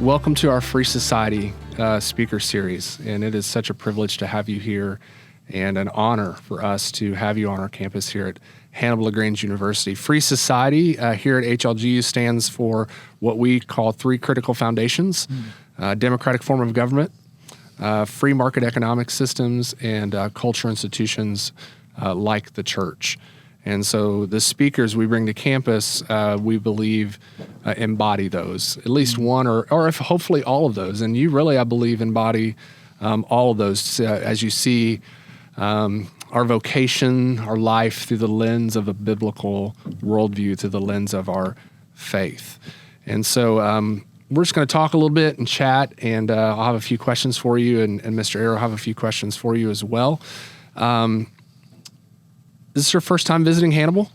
Welcome to our Free Society speaker series, and it is such a privilege to have you here and an honor for us to have you on our campus here at Hannibal LaGrange University. Free Society here at HLGU stands for what we call three critical foundations: democratic form of government, free market economic systems, and cultural institutions like the church. And so the speakers we bring to campus, we believe, embody those, at least one or if hopefully all of those. And you really, I believe, embody all of those as you see our vocation, our life through the lens of a biblical worldview, through the lens of our faith. And so we're just going to talk a little bit and chat, and I'll have a few questions for you, and Mr. Arrow will have a few questions for you as well. Is this your first time visiting Hannibal?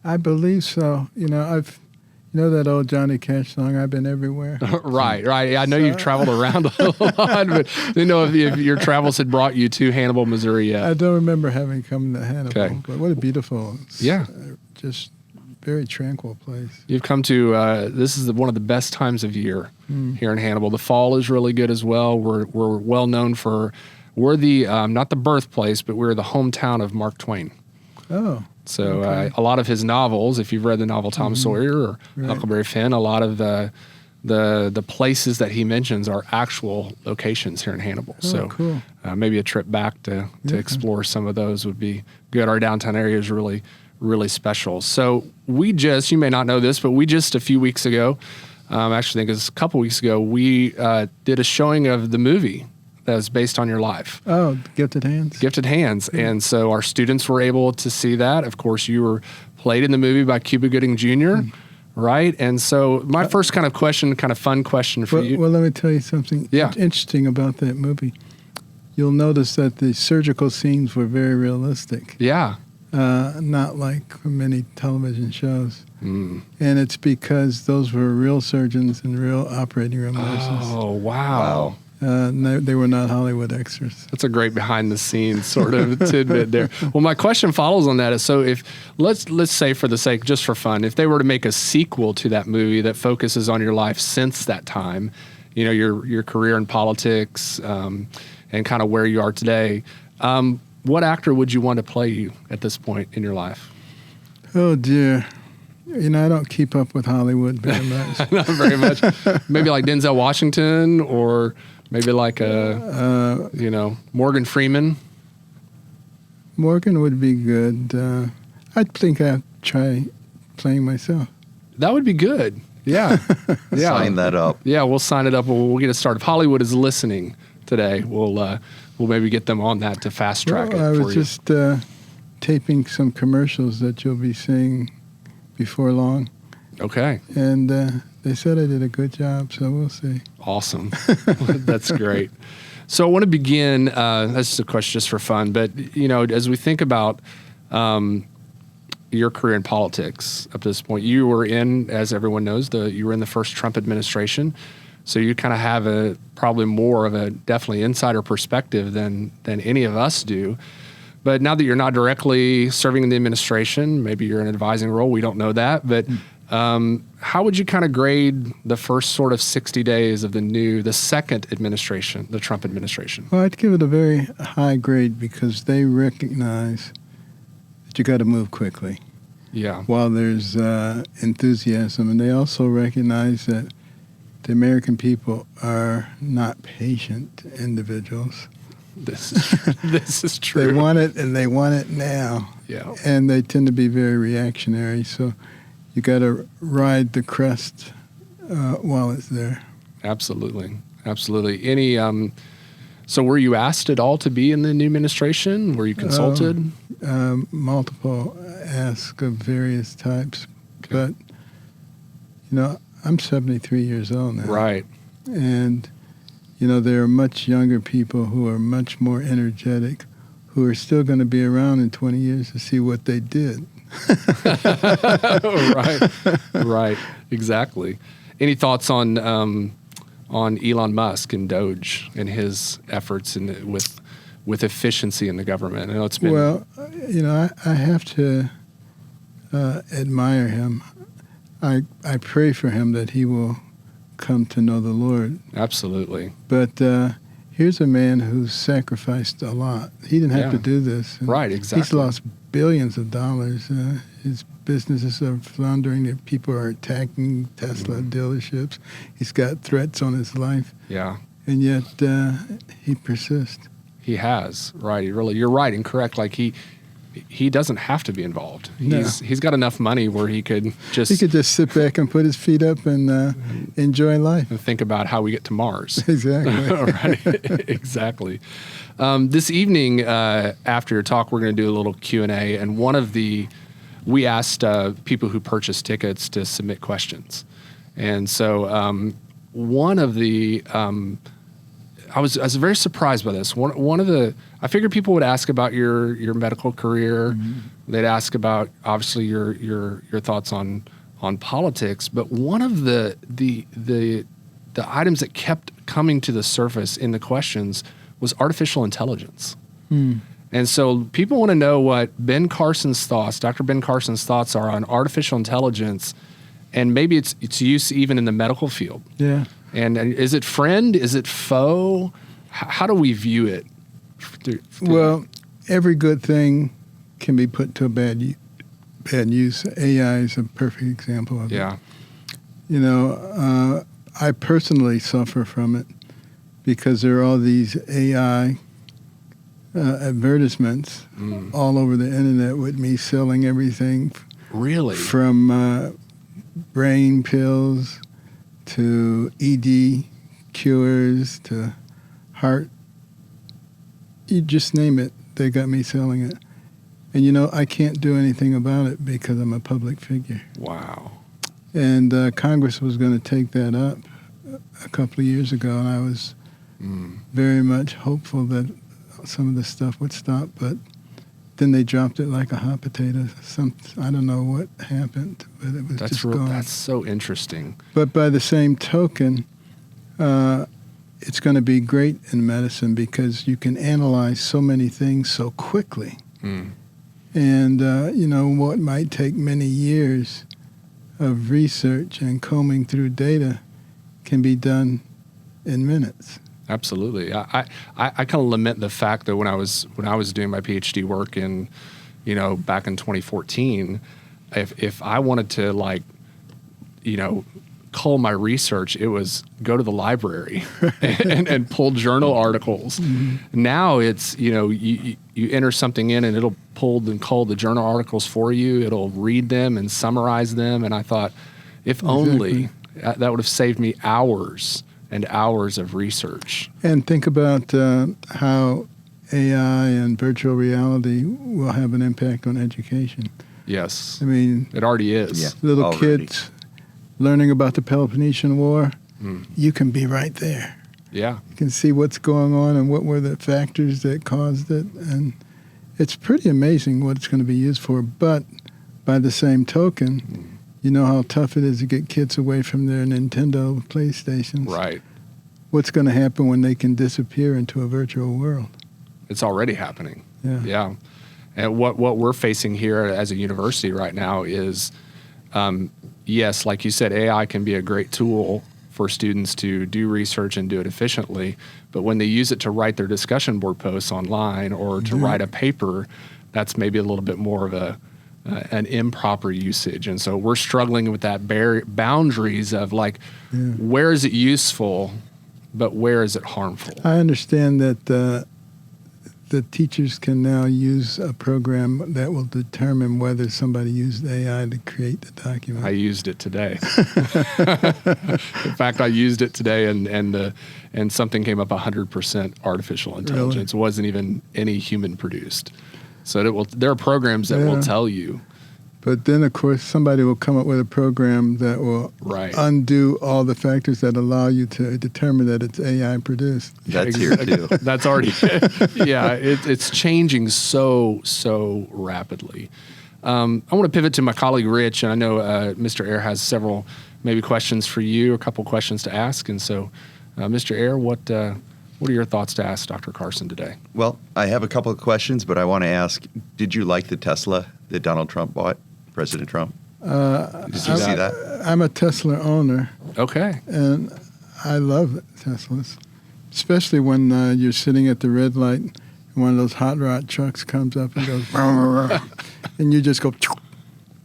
I believe so. You know that old Johnny Cash song, I've been everywhere. Right. I know you've traveled around a lot, but I didn't know if your travels had brought you to Hannibal, Missouri yet. I don't remember having come to Hannibal, okay. But what a beautiful, just very tranquil place. You've come to, this is one of the best times of year here in Hannibal. The fall is really good as well. We're well known for, we're the, not the birthplace, but we're the hometown of Mark Twain. Oh. So okay. A lot of his novels, if you've read the novel Tom Sawyer or Huckleberry Finn, a lot of the places that he mentions are actual locations here in Hannibal. Oh, so cool. Maybe a trip back to explore some of those would be good. Our downtown area is really, really special. So you may not know this, but we just a few weeks ago, actually I think it was a couple weeks ago, we did a showing of the movie that was based on your life. Oh, Gifted Hands. Gifted Hands. Yeah. And so our students were able to see that. Of course, you were played in the movie by Cuba Gooding Jr., right? And so my first kind of fun question for you. Well, let me tell you something interesting about that movie. You'll notice that the surgical scenes were very realistic. Yeah. Not like many television shows. And it's because those were real surgeons and real operating room nurses. Oh, wow. They were not Hollywood extras. That's a great behind-the-scenes sort of tidbit there. Well, my question follows on that is, so if let's say for the sake, just for fun, if they were to make a sequel to that movie that focuses on your life since that time, you know, your career in politics, and kind of where you are today, what actor would you want to play you at this point in your life? Oh dear. You know, I don't keep up with Hollywood very much. Not very much. Maybe like Denzel Washington, or maybe like Morgan Freeman. Morgan would be good. I think I'd try playing myself. That would be good. Yeah. Sign that up. Yeah, we'll sign it up. We'll get it started. If Hollywood is listening today, we'll maybe get them on that to fast track it. I was just taping some commercials that you'll be seeing before long. Okay. And they said I did a good job, so we'll see. Awesome. That's great. So I want to begin, that's just a question just for fun, but, you know, as we think about your career in politics up to this point, you were in, as everyone knows, you were in the first Trump administration, so you kind of have probably more of a definitely insider perspective than any of us do. But now that you're not directly serving in the administration, maybe you're in an advising role, we don't know that, but how would you kind of grade the first sort of 60 days of the second administration, the Trump administration? Well, I'd give it a very high grade because they recognize that you got to move quickly. Yeah. While there's enthusiasm, and they also recognize that the American people are not patient individuals. This is true. They want it, and they want it now. Yeah. And they tend to be very reactionary, so you got to ride the crest while it's there. Absolutely. Any? So were you asked at all to be in the new administration? Were you consulted? Multiple asks of various types, but you know, I'm 73 years old now. Right. And you know, there are much younger people who are much more energetic, who are still going to be around in 20 years to see what they did. Right, exactly. Any thoughts on Elon Musk and Doge and his efforts with efficiency in the government? I know it's been you know, I have to admire him. I pray for him that he will come to know the Lord. Absolutely. But here's a man who's sacrificed a lot. He didn't have to do this. Right, exactly. He's lost billions of dollars. His businesses are floundering. People are attacking Tesla dealerships. He's got threats on his life. Yeah. And yet he persists. He has, right. You're right and correct. Like he doesn't have to be involved. He's got enough money where he could just sit back and put his feet up and enjoy life and think about how we get to Mars. Exactly. Right. Exactly. This evening after your talk, we're going to do a little Q&A, and we asked people who purchased tickets to submit questions, and so one of the I was very surprised by this. I figured people would ask about your medical career. Mm-hmm. They'd ask about obviously your thoughts on politics. But one of the items that kept coming to the surface in the questions was artificial intelligence. Mm. And so people want to know what Dr. Ben Carson's thoughts are on artificial intelligence, and maybe its use even in the medical field. Yeah. And is it friend? Is it foe? How do we view it? Well, every good thing can be put to a bad use. AI is a perfect example of it. Yeah. You know, I personally suffer from it because there are all these AI advertisements all over the internet with me selling everything. Really? From brain pills to ED cures to heart. You just name it, they got me selling it. And you know, I can't do anything about it because I'm a public figure. Wow. And Congress was going to take that up a couple of years ago, and I was very much hopeful that some of the stuff would stop, but then they dropped it like a hot potato. I don't know what happened, but it was just gone. That's so interesting. But by the same token, it's going to be great in medicine because you can analyze so many things so quickly. Mm. And, you know, what might take many years of research and combing through data can be done in minutes. Absolutely. I kind of lament the fact that when I was doing my PhD work in, you know, back in 2014, if I wanted to cull my research, it was go to the library and pull journal articles. Mm-hmm. Now it's, you know, you enter something in and it'll pull and cull the journal articles for you. It'll read them and summarize them. And I thought, if only that would have saved me hours and hours of research. And think about how AI and virtual reality will have an impact on education. Yes. I mean, it already is. Yeah, little kids learning about the Peloponnesian War, you can be right there. Yeah. You can see what's going on and what were the factors that caused it. And it's pretty amazing what it's going to be used for. But by the same token, you know how tough it is to get kids away from their Nintendo PlayStations. Right. What's going to happen when they can disappear into a virtual world? It's already happening. Yeah. And what we're facing here as a university right now is, yes, like you said, AI can be a great tool for students to do research and do it efficiently. But when they use it to write their discussion board posts online or to write a paper, that's maybe a little bit more of an improper usage. And so we're struggling with that boundaries of where is it useful, but where is it harmful? I understand that the teachers can now use a program that will determine whether somebody used AI to create the document. I used it today. In fact, I used it today, and something came up 100% artificial intelligence. Really? It wasn't even any human produced. So there are programs that will tell you. But then, of course, somebody will come up with a program that will undo all the factors that allow you to determine that it's AI produced. That's here too. That's already, it's changing so rapidly. I want to pivot to my colleague, Rich, and I know Mr. Ayer has several maybe questions for you, a couple questions to ask. And so, Mr. Ayer, what are your thoughts to ask Dr. Carson today? Well, I have a couple of questions, but I want to ask, did you like the Tesla that Donald Trump bought, President Trump? Did you see that? I'm a Tesla owner. Okay. And I love Teslas, especially when you're sitting at the red light and one of those hot rod trucks comes up and goes, and you just go,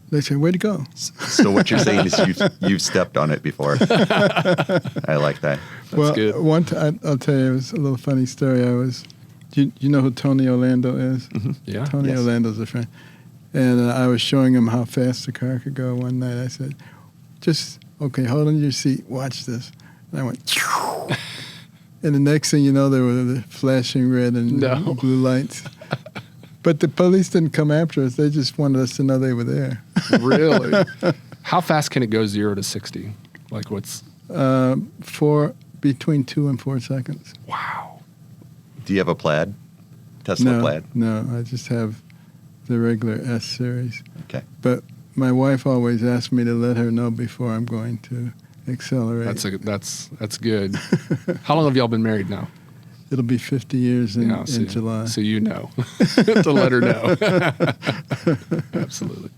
they say, where'd it go? So what you're saying is you've stepped on it before. I like that. Well, good. one time, I'll tell you, it was a little funny story. Do you know who Tony Orlando is? Mm-hmm. Yeah. Tony Yes. Orlando's a friend. And I was showing him how fast the car could go one night. I said, okay, hold on your seat, watch this. And I went, and the next thing you know, there were the flashing red and blue lights. But the police didn't come after us. They just wanted us to know they were there. Really? How fast can it go 0 to 60? Like what's... Between 2 and 4 seconds. Wow. Do you have a Plaid? Tesla Plaid? No, I just have the regular S series. Okay. But my wife always asks me to let her know before I'm going to accelerate. That's good. How long have y'all been married now? It'll be 50 years in July. So you know to let her know. Absolutely.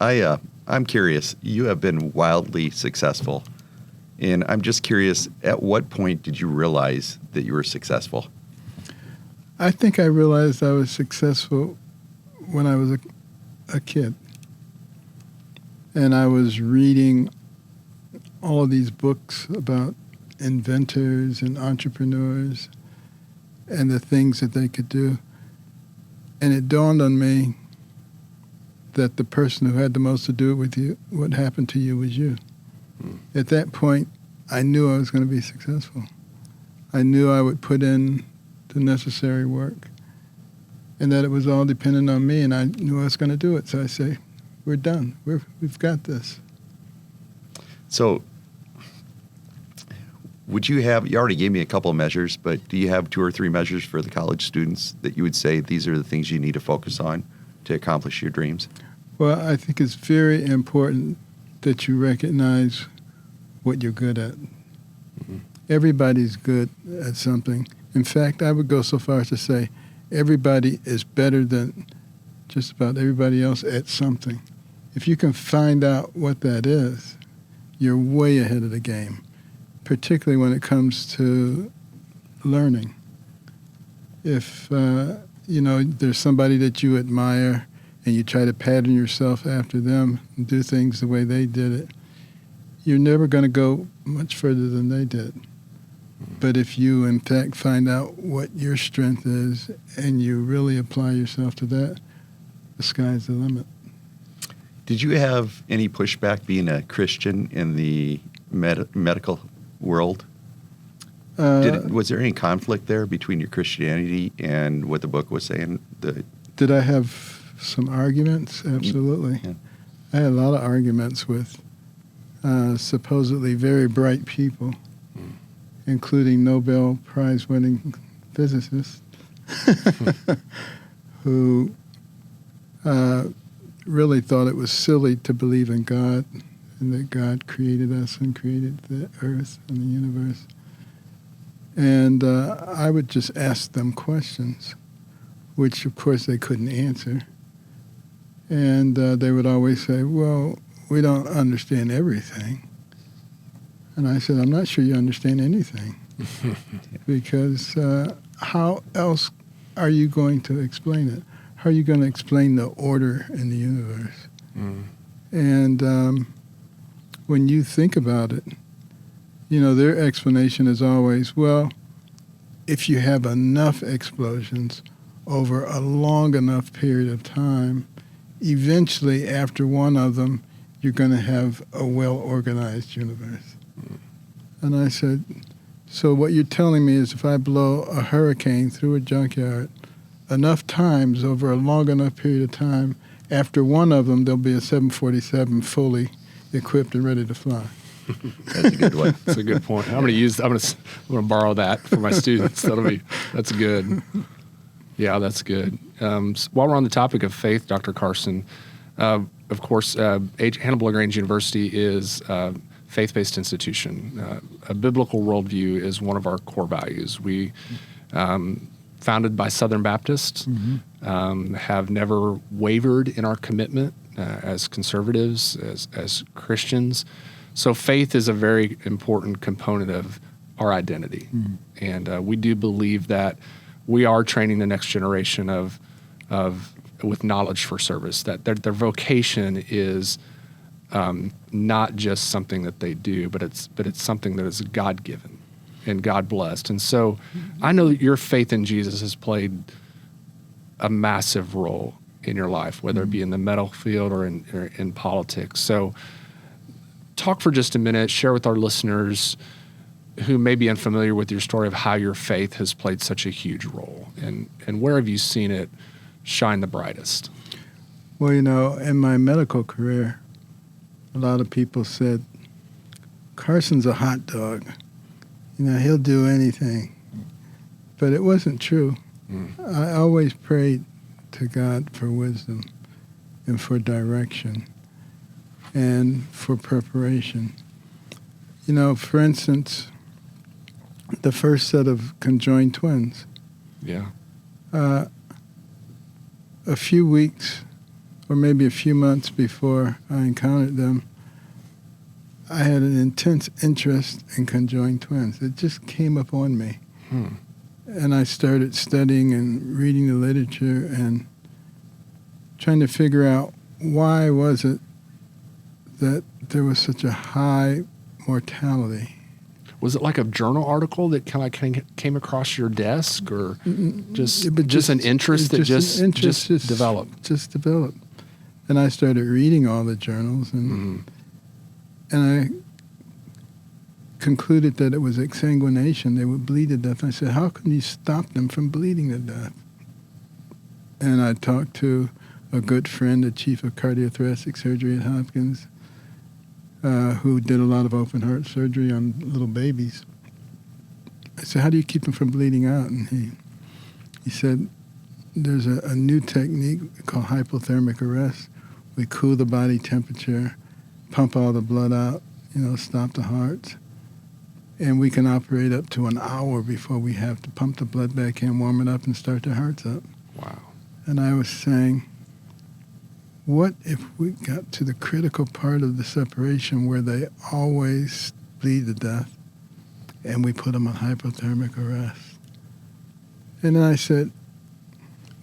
I'm curious. You have been wildly successful, and I'm just curious. At what point did you realize that you were successful? I think I realized I was successful when I was a kid, and I was reading all of these books about inventors and entrepreneurs and the things that they could do. And it dawned on me that the person who had the most to do with you, what happened to you, was you. At that point, I knew I was going to be successful. I knew I would put in the necessary work and that it was all dependent on me, and I knew I was going to do it. So I say, we're done. We've got this. So would you already gave me a couple of measures, but do you have 2 or 3 measures for the college students that you would say these are the things you need to focus on to accomplish your dreams? Well, I think it's very important that you recognize what you're good at. Mm-hmm. Everybody's good at something. In fact, I would go so far as to say everybody is better than just about everybody else at something. If you can find out what that is, you're way ahead of the game, particularly when it comes to learning. If there's somebody that you admire and you try to pattern yourself after them and do things the way they did it, you're never going to go much further than they did. But if you, in fact, find out what your strength is and you really apply yourself to that, the sky's the limit. Did you have any pushback being a Christian in the medical world? Was there any conflict there between your Christianity and what the book was saying? Did I have some arguments? Absolutely. Yeah. I had a lot of arguments with supposedly very bright people, including Nobel Prize-winning physicists, who really thought it was silly to believe in God and that God created us and created the earth and the universe. And I would just ask them questions, which, of course, they couldn't answer. And they would always say, well, we don't understand everything. And I said, I'm not sure you understand anything. Because how else are you going to explain it? How are you going to explain the order in the universe? And when you think about it, their explanation is always, well, if you have enough explosions over a long enough period of time, eventually after one of them, you're going to have a well-organized universe. And I said, so what you're telling me is if I blow a hurricane through a junkyard enough times over a long enough period of time, after one of them, there'll be a 747 fully equipped and ready to fly. That's a good one. That's a good point. I'm going to borrow that for my students. That's good. Yeah, that's good. While we're on the topic of faith, Dr. Carson, of course, Hannibal LaGrange University is a faith-based institution. A biblical worldview is one of our core values. We, founded by Southern Baptists, have never wavered in our commitment as conservatives, as Christians, So faith is a very important component of our identity. And we do believe that we are training the next generation of with knowledge for service, that their vocation is not just something that they do, but it's something that is God-given and God-blessed. And so I know that your faith in Jesus has played a massive role in your life, whether it be in the medical field or in politics. So talk for just a minute, share with our listeners who may be unfamiliar with your story of how your faith has played such a huge role, and where have you seen it shine the brightest? Well, in my medical career, a lot of people said, Carson's a hot dog. He'll do anything. But it wasn't true. I always prayed to God for wisdom and for direction and for preparation. For instance, the first set of conjoined twins. Yeah. A few weeks or maybe a few months before I encountered them, I had an intense interest in conjoined twins. It just came upon me. And I started studying and reading the literature and trying to figure out why was it that there was such a high mortality. Was it like a journal article that kind of came across your desk, or just an interest that just developed? Just developed. And I started reading all the journals, and I concluded that it was exsanguination. They would bleed to death. And I said, how can you stop them from bleeding to death? And I talked to a good friend, the chief of cardiothoracic surgery at Hopkins, who did a lot of open heart surgery on little babies. I said, how do you keep them from bleeding out? And he said, there's a new technique called hypothermic arrest. We cool the body temperature, pump all the blood out, stop the hearts. And we can operate up to an hour before we have to pump the blood back in, warm it up, and start their hearts up. Wow. And I was saying, what if we got to the critical part of the separation where they always bleed to death, and we put them on hypothermic arrest? And then I said,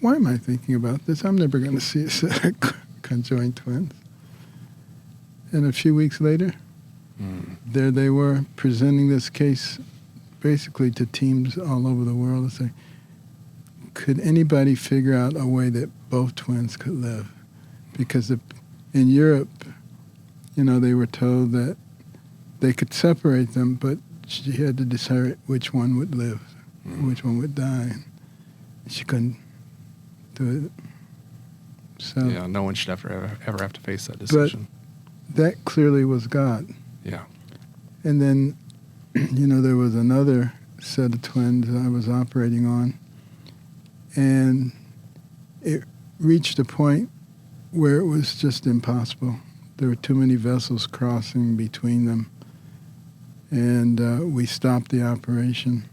why am I thinking about this? I'm never going to see a set of conjoined twins. And a few weeks later, there they were presenting this case basically to teams all over the world and saying, could anybody figure out a way that both twins could live? Because in Europe, they were told that they could separate them, but she had to decide which one would live, which one would die. And she couldn't do it. So yeah, no one should ever have to face that decision. But that clearly was God. Yeah. And then, there was another set of twins I was operating on, and it reached a point where it was just impossible. There were too many vessels crossing between them, and we stopped the operation.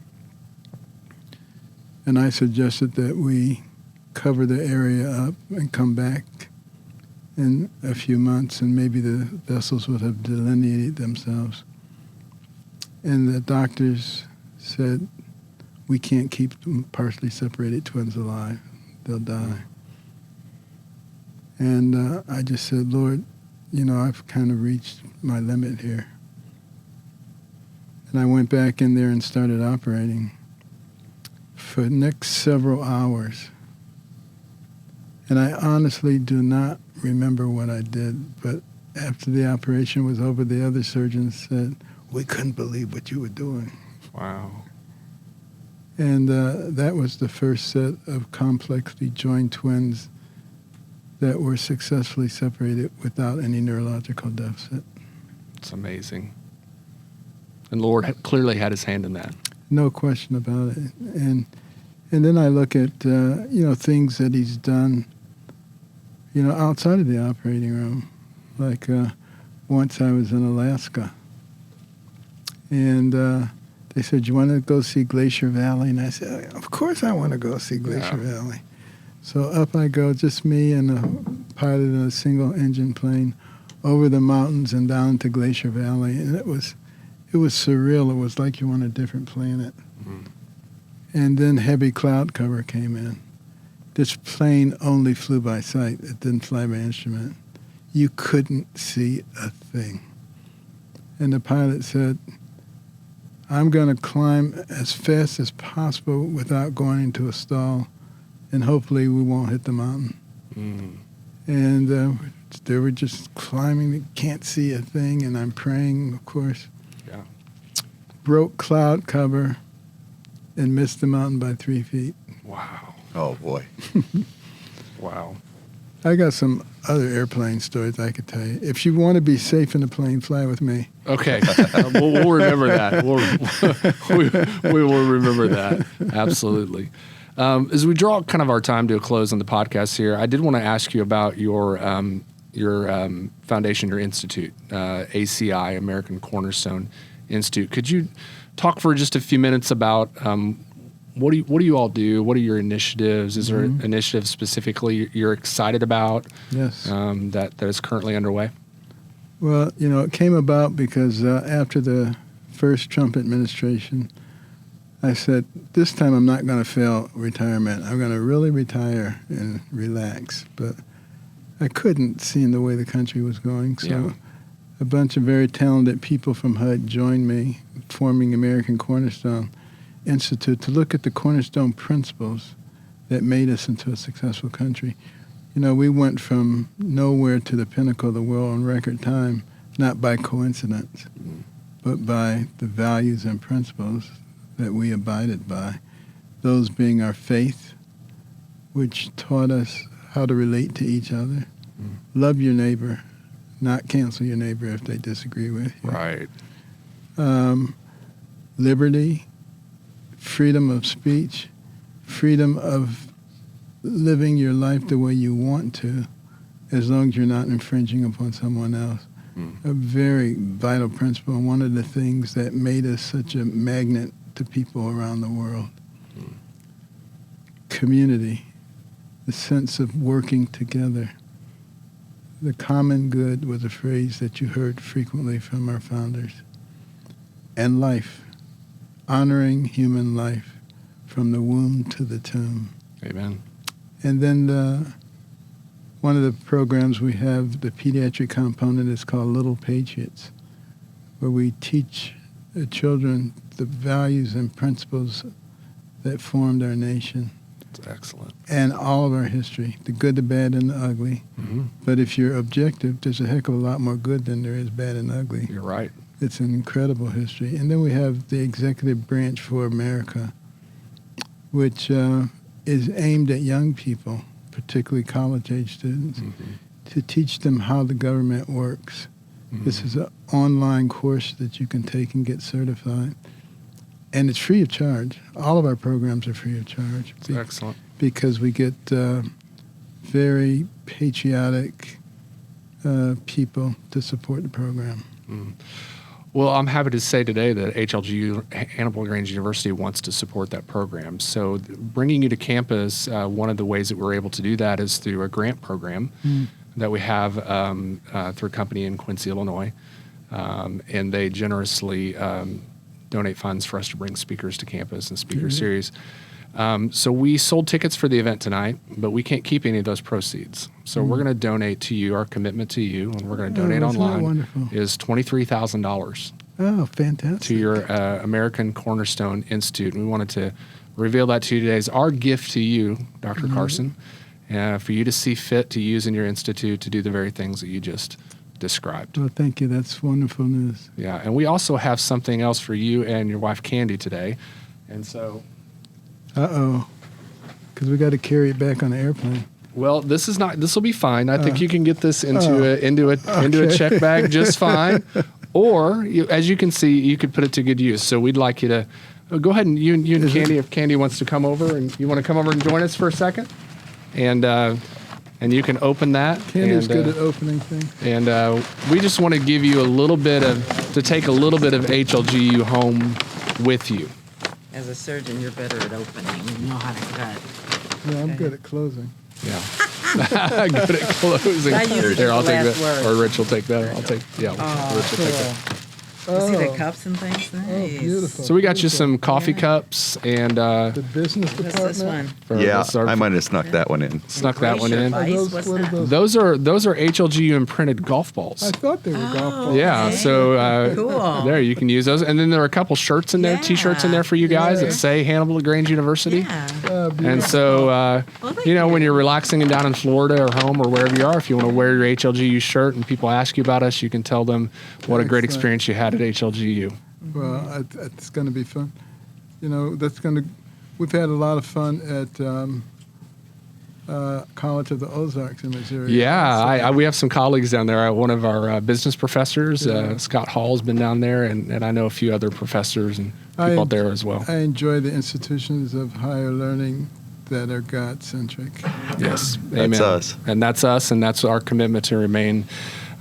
And I suggested that we cover the area up and come back in a few months, and maybe the vessels would have delineated themselves. And the doctors said, we can't keep them partially separated twins alive. They'll die. And I just said, Lord, I've kind of reached my limit here. And I went back in there and started operating for the next several hours. And I honestly do not remember what I did, but after the operation was over, the other surgeons said, we couldn't believe what you were doing. Wow. And that was the first set of complexly joined twins that were successfully separated without any neurological deficit. It's amazing. And the Lord clearly had his hand in that. No question about it. And then I look at, things that he's done, outside of the operating room. Like once I was in Alaska, and they said, you want to go see Glacier Valley? And I said, of course I want to go see Glacier Valley. So up I go, just me and a pilot in a single-engine plane, over the mountains and down into Glacier Valley, and it was surreal. It was like you were on a different planet. Mm-hmm. And then heavy cloud cover came in. This plane only flew by sight. It didn't fly by instrument. You couldn't see a thing. And the pilot said, I'm going to climb as fast as possible without going into a stall, and hopefully we won't hit the mountain. Mm. And they were just climbing. They can't see a thing, and I'm praying, of course. Yeah. Broke cloud cover and missed the mountain by 3 feet. Wow. Oh, boy. Wow. I got some other airplane stories I could tell you. If you want to be safe in a plane, fly with me. Okay. We'll remember that. We will remember that. Absolutely. As we draw kind of our time to a close on the podcast here, I did want to ask you about your foundation, your institute, ACI, American Cornerstone Institute. Could you talk for just a few minutes about what do you all do? What are your initiatives? Is there an initiative specifically you're excited about? Yes. That is currently underway? Well, it came about because after the first Trump administration, I said, this time I'm not going to fail retirement. I'm going to really retire and relax. But I couldn't, seeing the way the country was going. So a bunch of very talented people from HUD joined me, forming American Cornerstone Institute, to look at the cornerstone principles that made us into a successful country. We went from nowhere to the pinnacle of the world in record time, not by coincidence, but by the values and principles that we abided by. Those being our faith, which taught us how to relate to each other, love your neighbor, not cancel your neighbor if they disagree with you. Right. Liberty, freedom of speech, freedom of living your life the way you want to, as long as you're not infringing upon someone else. A very vital principle, and one of the things that made us such a magnet to people around the world. Community, the sense of working together. The common good was a phrase that you heard frequently from our founders. And life, honoring human life from the womb to the tomb. Amen. And then one of the programs we have, the pediatric component, is called Little Patriots, where we teach the children the values and principles that formed our nation. That's excellent. And all of our history, the good, the bad, and the ugly. Mm-hmm. But if you're objective, there's a heck of a lot more good than there is bad and ugly. You're right. It's an incredible history. And then we have the Executive Branch for America, which is aimed at young people, particularly college-age students, to teach them how the government works. This is an online course that you can take and get certified. And it's free of charge. All of our programs are free of charge. That's excellent. Because we get very patriotic people to support the program. Well, I'm happy to say today that HLGU, Hannibal LaGrange University, wants to support that program. So bringing you to campus, one of the ways that we're able to do that is through a grant program that we have through a company in Quincy, Illinois. And they generously donate funds for us to bring speakers to campus and speaker series. So we sold tickets for the event tonight, but we can't keep any of those proceeds. So we're going to donate to you. Our commitment to you, and we're going to donate online, is $23,000. Oh, fantastic. To your American Cornerstone Institute. And we wanted to reveal that to you today as our gift to you, Dr. Carson, for you to see fit to use in your institute to do the very things that you just described. Well, thank you. That's wonderful news. Yeah, and we also have something else for you and your wife, Candy, today. And so... because we got to carry it back on the airplane. Well, this will be fine. I think you can get this into a check bag just fine. Or, as you can see, you could put it to good use. So we'd like you to go ahead and you and Candy, if Candy wants to come over, and you want to come over and join us for a second, and you can open that. Candy's good at opening things. And we just want to give you to take a little bit of HLGU home with you. As a surgeon, you're better at opening. You know how to cut. Yeah, I'm good at closing. Yeah. Good at closing. I usually Here, I'll get the take last that. word. Or Rich will take that. I'll take, yeah. Rich will take that. You see the cups and things? Nice. beautiful. So we got you some coffee cups and The business What's department. this one? for Yeah, this, our- I might have snuck that one in. snuck that one in. Glacier Are Ice? What's what that? are Those are HLGU imprinted golf balls. I thought they were golf Oh, balls. Yeah, okay. so Cool. there you can use those, and then there are a couple shirts in there, Yeah. T-shirts in there for you guys Yeah. that say Hannibal LaGrange University. Yeah. Beautiful. And so, Well, thank you know, you. when you're relaxing and down in Florida or home or wherever you are, if you want to wear your HLGU shirt and people ask you about us, you can tell them what a great Excellent. experience you had at HLGU. Well, it's going to be fun. You know, we've had a lot of fun at College of the Ozarks in Missouri. Yeah, we have some colleagues down there. One of our business professors, Scott Hall's been down there, and I know a few other professors and people out there as well. I enjoy the institutions of higher learning that are God-centric. Yes, That's amen. us. And that's us, and that's our commitment to remain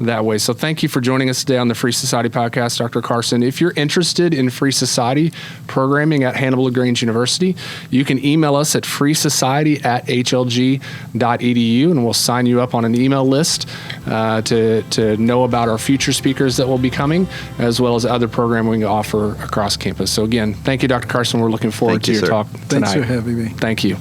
that way. So thank you for joining us today on the Free Society Podcast, Dr. Carson. If you're interested in Free Society programming at Hannibal LaGrange University, you can email us at freesociety@hlg.edu, and we'll sign you up on an email list to know about our future speakers that will be coming, as well as other programming we offer across campus. So again, thank you, Dr. Carson. We're looking forward Thank you, to your sir. talk tonight. Thanks for having me. Thank you.